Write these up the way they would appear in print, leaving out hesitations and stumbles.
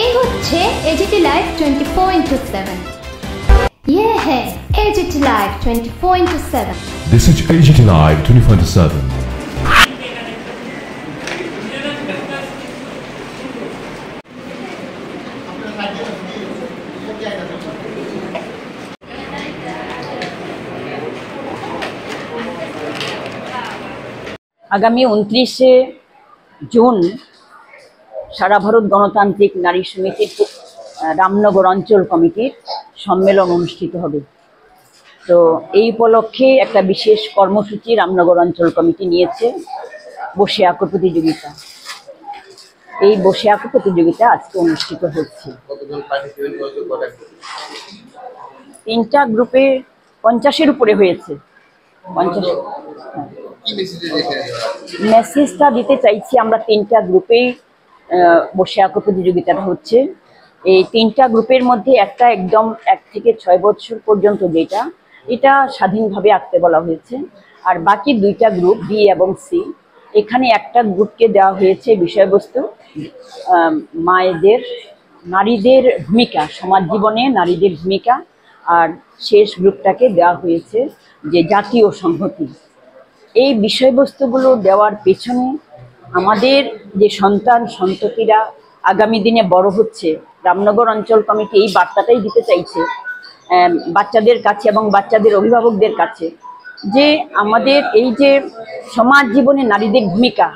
এই হচ্ছে AGT live 24/7। ये है AGT live 24/7। This is AGT Live 24/7। আগামী 29শে জুন সারা ভারত গণতান্ত্রিক নারী সমিতির রামনগর অঞ্চল কমিটির সম্মেলন অনুষ্ঠিত হবে। তো এই উপলক্ষে একটা বিশেষ কর্মসূচি রামনগর অঞ্চল কমিটি নিয়েছে, বসে আঁকো প্রতিযোগিতা। এই বসে আঁকো প্রতিযোগিতা আজকে অনুষ্ঠিত হচ্ছে। 3টা গ্রুপে 50-এর উপরে হয়েছে। 50 মেসেজটা দিতে চাইছি আমরা, 3টা গ্রুপেই বসে আঁকো প্রতিযোগিতাটা হচ্ছে। এই 3টা গ্রুপের মধ্যে একটা একদম 1 থেকে 6 বছর পর্যন্ত যেটা, এটা স্বাধীনভাবে আঁকতে বলা হয়েছে। আর বাকি 2টা গ্রুপ বি এবং সি, এখানে একটা গ্রুপকে দেওয়া হয়েছে বিষয়বস্তু মায়েদের, নারীদের ভূমিকা, সমাজ জীবনে নারীদের ভূমিকা। আর শেষ গ্রুপটাকে দেওয়া হয়েছে যে জাতীয় সংহতি। এই বিষয়বস্তুগুলো দেওয়ার পেছনে আমাদের যে সন্তান সন্ততিরা আগামী দিনে বড় হচ্ছে, রামনগর অঞ্চল কমিটি এই বার্তাটাই দিতে চাইছে বাচ্চাদের কাছে এবং বাচ্চাদের অভিভাবকদের কাছে, যে আমাদের এই যে সমাজ জীবনে নারীদের ভূমিকা,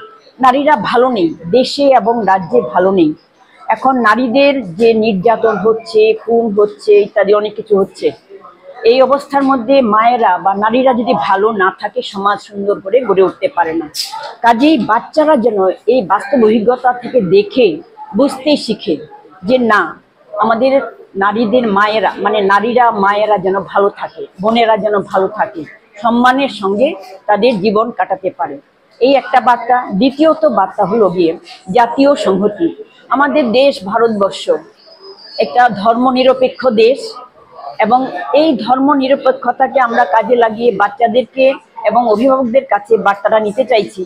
নারীরা ভালো নেই, দেশে এবং রাজ্যে ভালো নেই। এখন নারীদের যে নির্যাতন হচ্ছে, খুন হচ্ছে, ইত্যাদি অনেক কিছু হচ্ছে। এই অবস্থার মধ্যে মায়েরা বা নারীরা যদি ভালো না থাকে, সমাজ সুন্দর করে গড়ে উঠতে পারে না। কাজেই বাচ্চারা যেন এই বাস্তব অভিজ্ঞতা থেকে দেখে বুঝতে শিখে যে না, আমাদের নারীদের মায়েরা, মানে নারীরা মায়েরা যেন ভালো থাকে, বোনেরা যেন ভালো থাকে, সম্মানের সঙ্গে তাদের জীবন কাটাতে পারে। এই একটা বার্তা। দ্বিতীয়ত বার্তা হলো গিয়ে জাতীয় সংহতি। আমাদের দেশ ভারতবর্ষ একটা ধর্মনিরপেক্ষ দেশ, এবং এই ধর্মনিরপেক্ষতাকে আমরা কাজে লাগিয়ে বাচ্চাদেরকে এবং অভিভাবকদের কাছে বার্তাটা নিতে চাইছি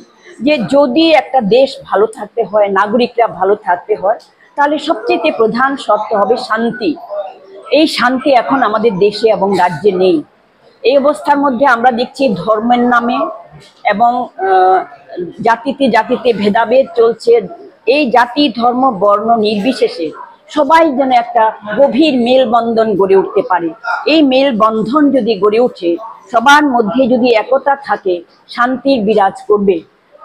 যে যদি একটা দেশ ভালো থাকতে হয়, নাগরিকরা ভালো থাকতে হয়, তাহলে সবচেয়ে প্রধান শর্ত হবে শান্তি। এই শান্তি এখন আমাদের দেশে এবং রাজ্যে নেই। এই অবস্থার মধ্যে আমরা দেখছি ধর্মের নামে এবং জাতিতে জাতিতে ভেদাভেদ চলছে। এই জাতি ধর্ম বর্ণ নির্বিশেষে সবাই যেন একটা গভীর মেলবন্ধন গড়ে উঠতে পারে। এই মেলবন্ধন যদি গড়ে ওঠে, সবার মধ্যে যদি একতা থাকে, শান্তির বিরাজ করবে,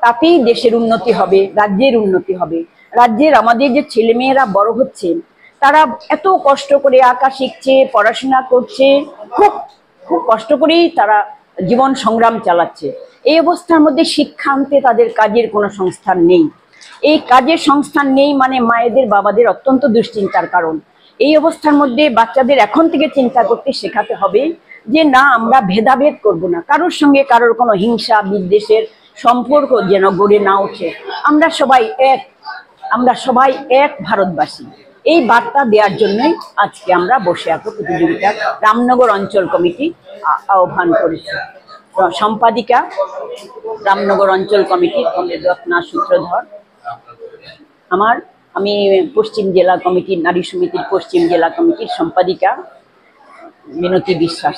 তাতেই দেশের উন্নতি হবে, রাজ্যের উন্নতি হবে। রাজ্যের আমাদের যে ছেলেমেয়েরা বড় হচ্ছে, তারা এত কষ্ট করে আঁকা শিখছে, পড়াশোনা করছে, খুব খুব কষ্ট করেই তারা জীবন সংগ্রাম চালাচ্ছে। এই অবস্থার মধ্যে শিক্ষা আনতে তাদের কাজের কোনো সংস্থান নেই। এই কাজের সংস্থান নেই মানে মায়েদের বাবাদের অত্যন্ত দুশ্চিন্তার কারণ। এই অবস্থার মধ্যে বাচ্চাদের এখন থেকে চিন্তা করতে শেখাতে হবে যে না, আমরা ভেদাভেদ করব না, কারোর সঙ্গে কারোর কোনো হিংসা বিদ্বেষের সম্পর্ক যেন গড়ে না ওঠে। আমরা সবাই এক, আমরা সবাই এক ভারতবাসী। এই বার্তা দেওয়ার জন্যই আজকে আমরা বসে আঁকো প্রতিযোগিতা রামনগর অঞ্চল কমিটি আহ্বান করেছি। সম্পাদিকা রামনগর অঞ্চল কমিটির রত্না সূত্রধর। আমি পশ্চিম জেলা কমিটির, নারী সমিতির পশ্চিম জেলা কমিটির সম্পাদিকা মিনতি বিশ্বাস।